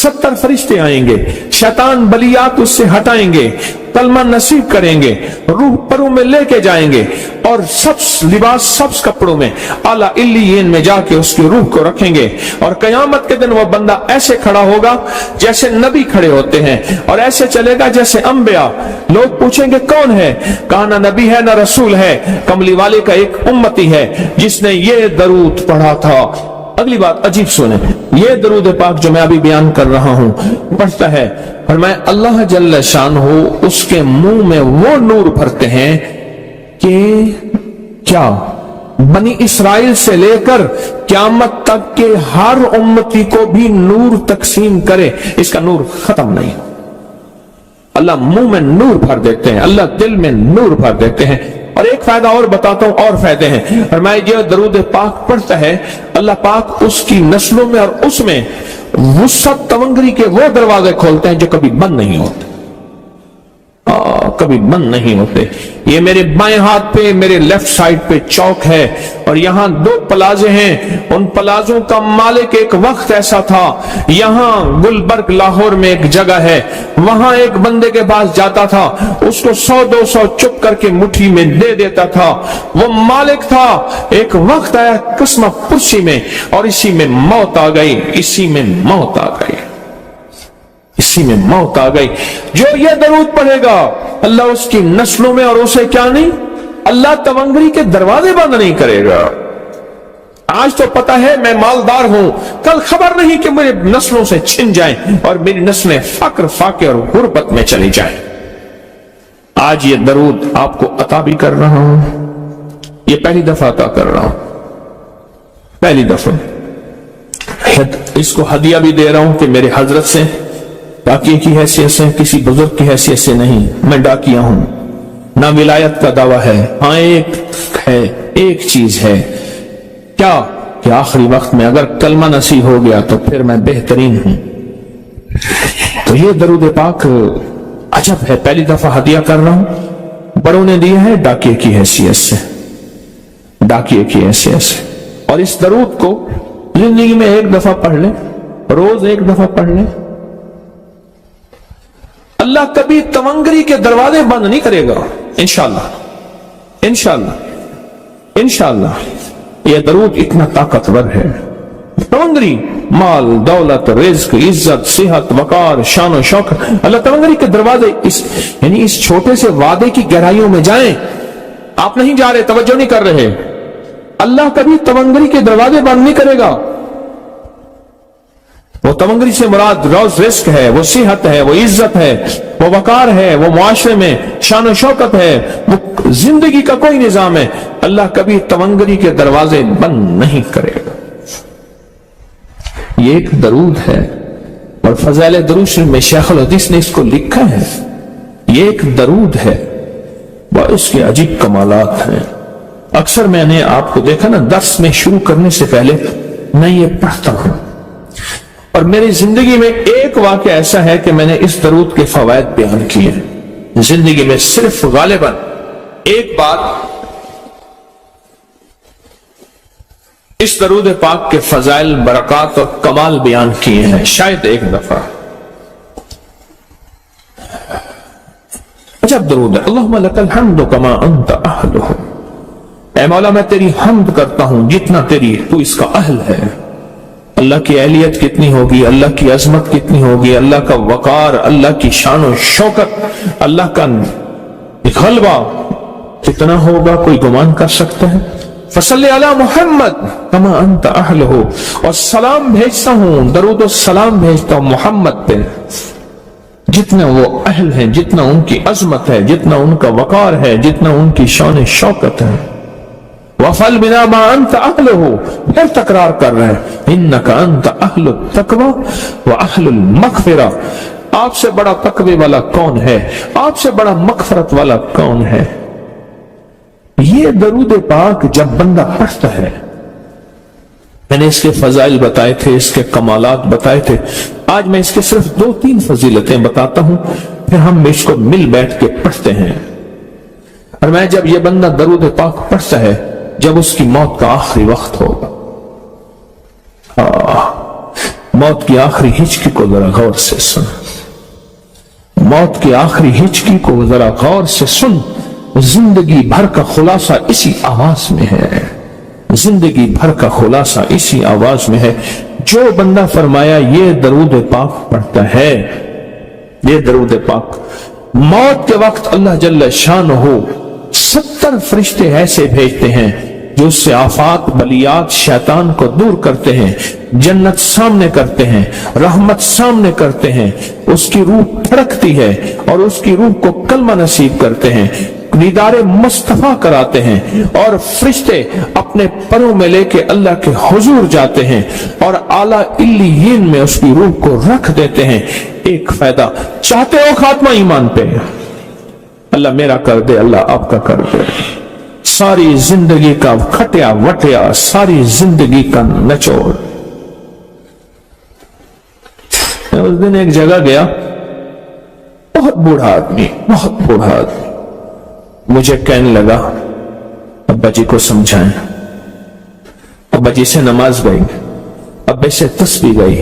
70 फरिश्ते आएंगे, शैतान बलियात उससे हटाएंगे, कलमा नसीब करेंगे, रूह परों में लेके जाएंगे और सब लिबास सब्ज कपड़ों में आला इल्लियीन में जाके उसकी रूह को रखेंगे। और कयामत के दिन वो बंदा ऐसे खड़ा होगा जैसे नबी खड़े होते हैं, और ऐसे चलेगा जैसे अंबिया। लोग पूछेंगे कौन है? कहा ना नबी है ना रसूल है, कमली वाले का एक उम्मती है जिसने ये दरूद पढ़ा था। अगली बात अजीब सुने, ये दरूद पाक जो मैं अभी बयान कर रहा हूं पढ़ता है, और मैं अल्लाह जल्ल शान हो उसके मुंह में वो नूर भरते हैं कि क्या बनी इसराइल से लेकर क़यामत तक के हर उम्मती को भी नूर तकसीम करे, इसका नूर खत्म नहीं। अल्लाह मुंह में नूर भर देते हैं, अल्लाह दिल में नूर भर देते हैं। और एक फायदा और बताता हूं, और फायदे हैं। और मैं जो दरूद पाक पढ़ता है, अल्लाह पाक उसकी नस्लों में और उसमें वुसअत तवंगरी के वो दरवाजे खोलते हैं जो कभी बंद नहीं होते, कभी बंद नहीं होते। ये मेरे बाएं हाथ पे, मेरे लेफ्ट साइड पे चौक है, और यहाँ 2 प्लाजे हैं। उन प्लाजों का मालिक एक वक्त ऐसा था, यहाँ गुलबर्ग लाहौर में एक जगह है, वहां एक बंदे के पास जाता था, उसको 100-200 चुप करके मुट्ठी में दे देता था। वो मालिक था। एक वक्त आया किस्म पुरसी में, और इसी में मौत आ गई, इसी में मौत आ गई, इसी में मौत आ गई। जो ये दरूद पढ़ेगा, अल्लाह उसकी नस्लों में और उसे क्या नहीं, अल्लाह तवंगरी के दरवाजे बंद नहीं करेगा। आज तो पता है मैं मालदार हूं, कल खबर नहीं कि मेरे नस्लों से छिन जाएं और मेरी नस्लें फक्र फाके और गुर्बत में चली जाएं। आज ये दरूद आपको अता भी कर रहा हूं, ये पहली दफा अता कर रहा हूं, पहली दफा। इसको हदिया भी दे रहा हूं कि मेरे हजरत से, डाकिए की हैसियत से, किसी बुजुर्ग की हैसियत से नहीं, मैं डाकिया हूं, ना विलायत का दावा है। हाँ एक है, एक चीज है, क्या कि आखिरी वक्त में अगर कलमा नसीब हो गया तो फिर मैं बेहतरीन हूं। तो ये दरूद पाक अजब है, पहली दफा हदिया कर रहा हूं। बड़ों ने दिया है डाकिए की हैसियत से, डाकिए की हैसियत से। और इस दरूद को जिंदगी में एक दफा पढ़ ले, रोज एक दफा पढ़ ले, अल्लाह कभी तवंगरी के दरवाजे बंद नहीं करेगा, इंशाअल्लाह, इंशाअल्लाह, इंशाअल्लाह। यह दरूद इतना ताकतवर है। तवंगरी माल, दौलत, रिज्क, इज्जत, सेहत, वकार, शान और शौकत, अल्लाह तवंगरी के दरवाजे यानी इस छोटे से वादे की गहराइयों में जाएं। आप नहीं जा रहे, तवज्जो नहीं कर रहे। अल्लाह कभी तवंगरी के दरवाजे बंद नहीं करेगा। वो तवंगरी से मुराद रोज रिस्क है, वो सेहत है, वो इज्जत है, वो वकार है, वो मुआशरे में शान और शौकत है, वो जिंदगी का कोई निजाम है। अल्लाह कभी तवंगरी के दरवाजे बंद नहीं करेगा। ये एक दरूद है, और फज़ाइल दरूद शरीफ में शेखुल हदीस ने इसको लिखा है। ये एक दरूद है, वह इसके अजीब कमालात हैं। अक्सर मैंने आपको देखा ना, दर्स में शुरू करने से पहले मैं ये पढ़ता हूं, और मेरी जिंदगी में एक वाक़या ऐसा है कि मैंने इस दरूद के फवायद बयान किए हैं। जिंदगी में सिर्फ गालिबन एक बार इस दरूद पाक के फजाइल, बरकत और कमाल बयान किए हैं, शायद एक दफा। अजब दरूद है। अल्लाहुम्मा लकल हम्दु कमा अंत अहलुहु, ऐ मौला मैं तेरी हम्द करता हूं जितना तू इसका अहल है। अल्लाह की अहलियत कितनी होगी, अल्लाह की अजमत कितनी होगी, अल्लाह का वकार, अल्लाह की शान और शौकत, अल्लाह का गलबा कितना होगा, कोई गुमान कर सकता है। फसल्ले अला मुहम्मद कमा अंत अहलुहु, और सलाम भेजता हूं, दरूद और सलाम भेजता हूं मोहम्मद पे, जितना वो अहल है, जितना उनकी अजमत है, जितना उनका वकार है, जितना उनकी शान शौकत है। वफल बिना मा अंत अहलुहु, फिर तकरार कर रहे हैं, इन्नका अंत अहलुत तकवा व अहलुल मगफिरा, आपसे बड़ा तकवे वाला कौन है, आपसे बड़ा मगफरत वाला कौन है। ये दरूद पाक जब बंदा पढ़ता है, मैंने इसके फजाइल बताए थे, इसके कमालात बताए थे, आज मैं इसके सिर्फ 2-3 फजीलतें बताता हूं, फिर हम इसको मिल बैठ के पढ़ते हैं। और मैं जब ये बंदा दरूद पाक पढ़ता है, जब उसकी मौत का आखिरी वक्त होगा, मौत की आखिरी हिचकी को जरा गौर से सुन, मौत की आखिरी हिचकी को जरा गौर से सुन। जिंदगी भर का खुलासा इसी आवाज में है, जिंदगी भर का खुलासा इसी आवाज में है। जो बंदा फरमाया ये दरूद पाक पढ़ता है, ये दरूद पाक, मौत के वक्त अल्लाह जल्ल शान हो 70 फरिश्ते ऐसे भेजते हैं जो उससे आफात बलियात शैतान को दूर करते हैं, जन्नत सामने करते हैं, रहमत सामने करते हैं, उसकी रूह फड़कती है और उसकी रूह को कलमा नसीब करते हैं, दीदारे मुस्तफा कराते हैं और फरिश्ते अपने परों में लेके अल्लाह के हुजूर जाते हैं और आला इल्लियीन में उसकी रूह को रख देते हैं। एक फायदा, चाहते हो खात्मा ईमान पे, अल्लाह मेरा कर दे, अल्लाह आपका कर दे। सारी जिंदगी का खटिया वटिया, सारी जिंदगी का निचोड़। उस दिन एक जगह गया, बहुत बूढ़ा आदमी, बहुत बूढ़ा आदमी मुझे कहने लगा अब्बा जी को समझाएं। अब्बा जी से नमाज गई, अब्बे से तस्बीह गई,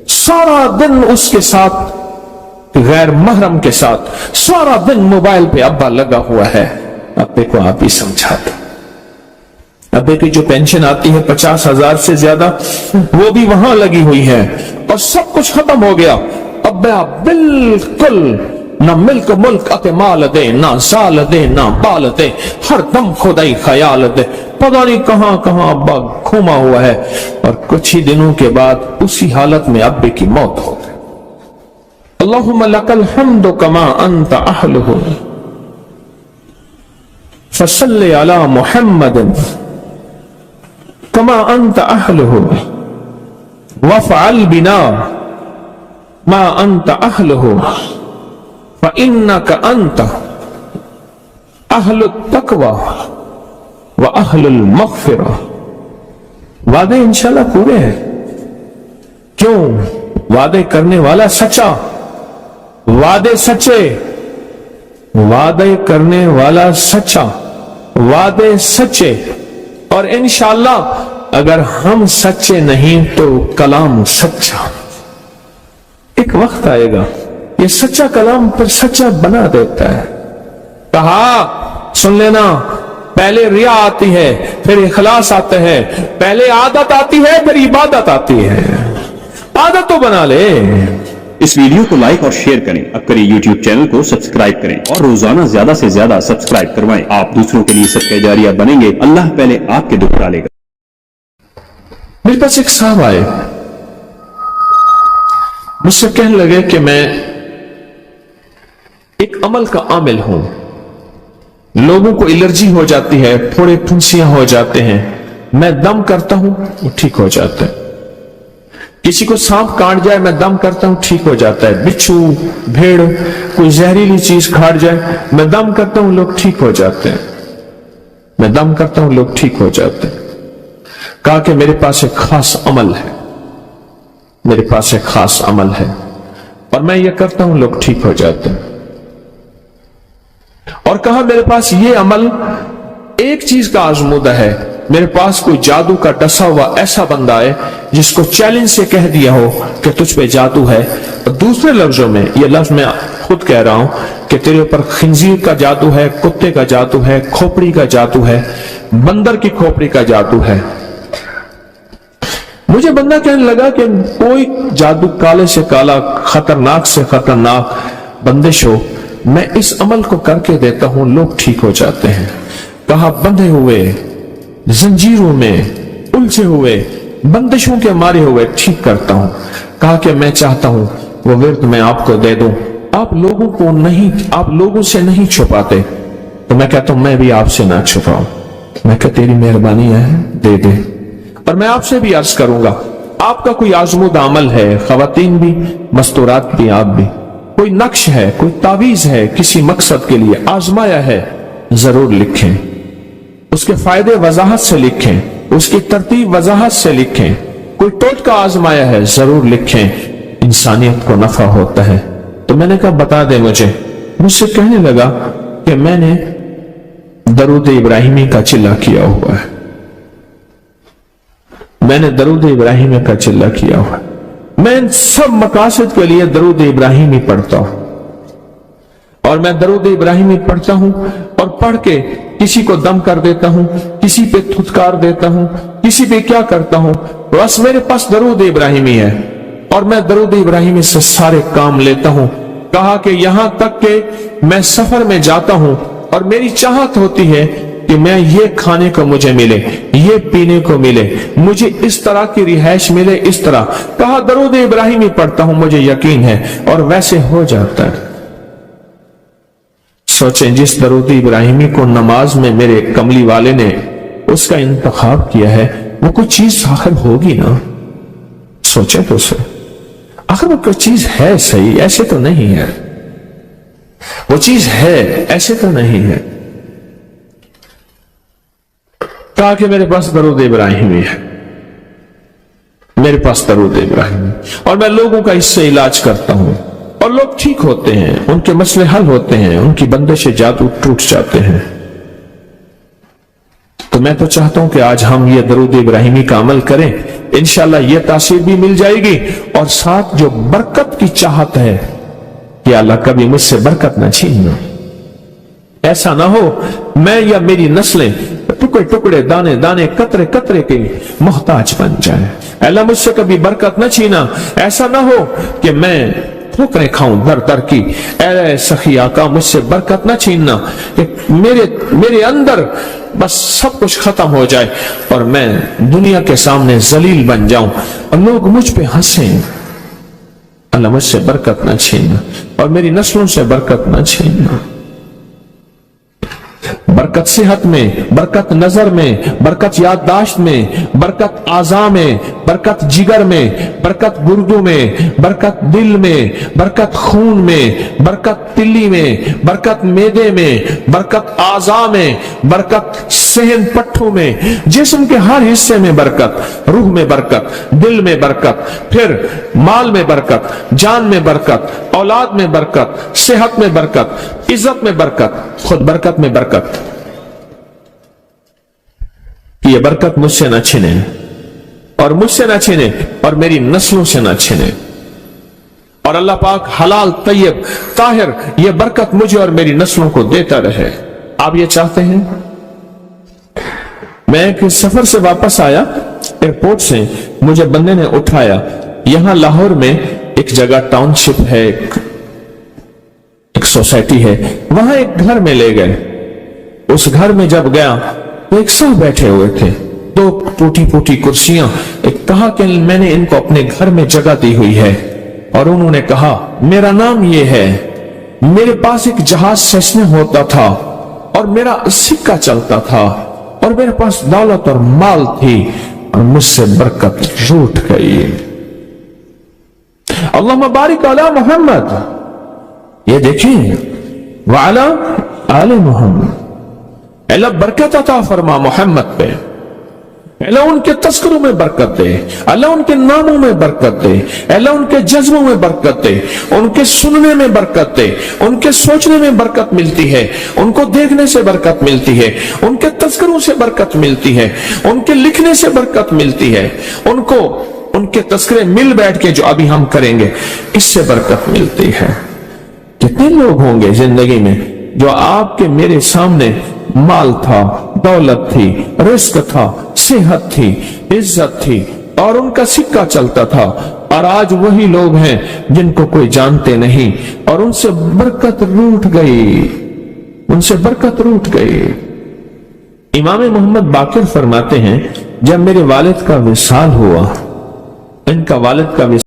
सारा दिन उसके साथ गैर महरम के साथ सारा दिन मोबाइल पे अब्बा लगा हुआ है। अब्बे को आप ही समझाते। अब्बे की जो पेंशन आती है 50,000 से ज्यादा, वो भी वहां लगी हुई है और सब कुछ खत्म हो गया। अब्बा बिल्कुल ना मिल्क मुल्क अते माल दे, ना जाल दे, ना बाल दे, हर दम खुदाई ख्याल दे। पता नहीं कहां कहां अब्बा घूमा हुआ है और कुछ ही दिनों के बाद उसी हालत में अब्बे की मौत हो गई। अल्लाहुम्मा लकल हम्दु कमा अंत अहलुहु फसल्लि अला मुहम्मदिन कमा अंत अहलुहु वफ़अल बिना मा अंत अहलुहु फ़इन्नका अंत अहलुत तक़वा व अहलुल मग़फ़िरा। वादे इंशाल्लाह पूरे हैं। क्यों? वादे करने वाला सच्चा, वादे सच्चे, वादे करने वाला सच्चा, वादे सच्चे। और इंशाल्लाह अगर हम सच्चे नहीं तो कलाम सच्चा। एक वक्त आएगा ये सच्चा कलाम पर सच्चा बना देता है। कहा सुन लेना, पहले रिया आती है, फिर इखलास आता है, पहले आदत आती है, फिर इबादत आती है। आदत तो बना ले। इस वीडियो को लाइक और शेयर करें, अक्करी यूट्यूब चैनल को सब्सक्राइब करें और रोजाना ज्यादा से ज्यादा सब्सक्राइब करवाएं। आप दूसरों के लिए सदका जारिया बनेंगे, अल्लाह पहले आपके दुख टालेगा। मेरे पास एक साहब आए, मुझसे कहने लगे कि मैं एक अमल का आमिल हूं, लोगों को एलर्जी हो जाती है, फोड़े फुंसियां हो जाते हैं, मैं दम करता हूं वो ठीक हो जाता है। किसी को सांप काट जाए मैं दम करता हूं ठीक हो जाता है। बिच्छू, भेड़, कोई जहरीली चीज काट जाए मैं दम करता हूं लोग ठीक हो जाते हैं, मैं दम करता हूं लोग ठीक हो जाते हैं। कहा कि मेरे पास एक खास अमल है, मेरे पास एक खास अमल है और मैं ये करता हूं लोग ठीक हो जाते हैं। और कहा मेरे पास ये अमल एक चीज का आजमूदा है, मेरे पास कोई जादू का डसा हुआ ऐसा बंदा है जिसको चैलेंज से कह दिया हो कि तुझ पे जादू है, और दूसरे लफ्जों में ये लफ्ज मैं खुद कह रहा हूं कि तेरे ऊपर खिंजीर का जादू है, कुत्ते का जादू है, खोपड़ी का जादू है, बंदर की खोपड़ी का जादू है। मुझे बंदा कहने लगा कि कोई जादू काले से काला, खतरनाक से खतरनाक बंदिश हो, मैं इस अमल को करके देता हूं लोग ठीक हो जाते हैं। कहा बंधे हुए, जंजीरों में उलझे हुए, बंदिशों के मारे हुए ठीक करता हूं। कहा कि मैं चाहता हूं वो विर्द मैं आपको दे दूं, आप लोगों को नहीं, आप लोगों से नहीं छुपाते, तो मैं कहता हूं मैं भी आपसे ना छुपाऊं। मैं कहता तेरी मेहरबानी है दे दे। और मैं आपसे भी अर्ज करूंगा, आपका कोई आजमूदा अमल है, खवातीन भी, मस्तूरात भी, आप भी, कोई नक्श है, कोई तावीज है, किसी मकसद के लिए आजमाया है, जरूर लिखें, उसके फायदे वजाहत से लिखें, उसकी तरतीब वजाहत से लिखें। कोई टोटका आजमाया है जरूर लिखें, इंसानियत को नफा होता है। तो मैंने कहा बता दे मुझसे कहने लगा कि मैंने दरूद इब्राहिमी का चिल्ला किया हुआ है, मैंने दरूद इब्राहिमी का चिल्ला किया हुआ है। मैं इन सब मकासद के लिए दरूद इब्राहिमी पढ़ता हूं, और मैं दरूद इब्राहिमी पढ़ता हूं और पढ़ के किसी को दम कर देता हूं, किसी पे थुतकार देता हूं, किसी पे क्या करता हूं, बस मेरे पास दरूद इब्राहिमी है और मैं दरूद इब्राहिमी से सारे काम लेता हूं। कहा कि यहां तक कि मैं सफर में जाता हूं और मेरी चाहत होती है कि मैं ये खाने को मुझे मिले, ये पीने को मिले, मुझे इस तरह की रिहाइश मिले, इस तरह। कहा दरूद इब्राहिमी पढ़ता हूं, मुझे यकीन है, और वैसे हो जाता है। सोचें, जिस दरूद इब्राहिमी को नमाज में मेरे कमली वाले ने उसका इंतखाब किया है, वो कुछ चीज आखिर होगी ना। सोचें तो सही, आखिर वो कोई चीज है सही, ऐसे तो नहीं है। वो चीज है, ऐसे तो नहीं है। कहा कि मेरे पास दरूद इब्राहिमी है, मेरे पास दरूद इब्राहिमी, और मैं लोगों का इससे इलाज करता हूं और लोग ठीक होते हैं, उनके मसले हल होते हैं, उनकी बंदिशें जादू टूट जाते हैं। तो मैं तो चाहता हूं कि आज हम ये दरूद इब्राहिमी का अमल करें, इंशाअल्लाह ये तासीर भी मिल जाएगी, और साथ जो बरकत की चाहत है कि अल्लाह कभी मुझसे बरकत ना छीनना। ऐसा ना हो मैं या मेरी नस्लें टुकड़े टुकड़े, दाने दाने, कतरे कतरे के मोहताज बन जाए। अल्लाह मुझसे कभी बरकत न छीना। ऐसा ना हो कि मैं ठोकरें खाऊं दर दर की। ऐ सखी आका, मुझसे बरकत न छीनना, कि मेरे अंदर बस सब कुछ खत्म हो जाए और मैं दुनिया के सामने जलील बन जाऊं और लोग मुझ पे हंसें। अल्लाह मुझसे बरकत न छीनना और मेरी नस्लों से बरकत न छीनना। बरकत सेहत में, बरकत नजर में, बरकत याददाश्त में, बरकत आज़ा में, बरकत जिगर में, बरकत गुर्दों में, बरकत दिल में, बरकत खून में, बरकत तिल्ली में, बरकत मेदे में, बरकत आज़ा में, बरकत सहन पट्टों में, जिस्म के हर हिस्से में बरकत, रूह में बरकत, दिल में बरकत, फिर माल में बरकत, जान में बरकत, औलाद में बरकत, सेहत में बरकत, इज्जत में बरकत, खुद बरकत में बरकत। ये बरकत मुझसे न छिने और मुझसे न छिने और मेरी नस्लों से न छिने, और अल्लाह पाक हलाल तैयब ताहिर ये बरकत मुझे और मेरी नस्लों को देता रहे। आप ये चाहते हैं? मैं एक सफर से वापस आया, एयरपोर्ट से मुझे बंदे ने उठाया। यहां लाहौर में एक जगह टाउनशिप है, एक सोसाइटी है, वहां एक घर में ले गए। उस घर में जब गया तो एक सब बैठे हुए थे, दो टूटी फूटी कुर्सियां। एक कहा कि मैंने इनको अपने घर में जगह दी हुई है, और उन्होंने कहा मेरा नाम ये है, मेरे पास एक जहाज सेस्ने होता था और मेरा सिक्का चलता था और मेरे पास दौलत और माल थी और मुझसे बरकत रूठ गई। अल्लाहुम्मा बारिक अला मोहम्मद, ये देखिए, वाला आले मोहम्मद। अल्लाह बरकत अता फरमा मोहम्मद पे, अल्लाह उनके तस्करों में बरकत दे, अल्लाह उनके नामों में बरकत दे, अल्लाह उनके जज्बों में बरकत दे, उनके सुनने में बरकत दे, उनके सोचने में बरकत मिलती है, उनको देखने से बरकत मिलती है, उनके तस्करों से बरकत मिलती है, उनके लिखने से बरकत मिलती है, उनको उनके तस्करे मिल बैठ के जो अभी हम करेंगे इससे बरकत मिलती है। कितने लोग होंगे जिंदगी में जो आपके मेरे सामने माल था, दौलत थी, रिस्क था, सेहत थी, इज्जत थी और उनका सिक्का चलता था, और आज वही लोग हैं जिनको कोई जानते नहीं और उनसे बरकत रूठ गई, उनसे बरकत रूठ गई। इमाम मोहम्मद बाकिर फरमाते हैं, जब मेरे वालिद का विसाल हुआ, इनका वालिद का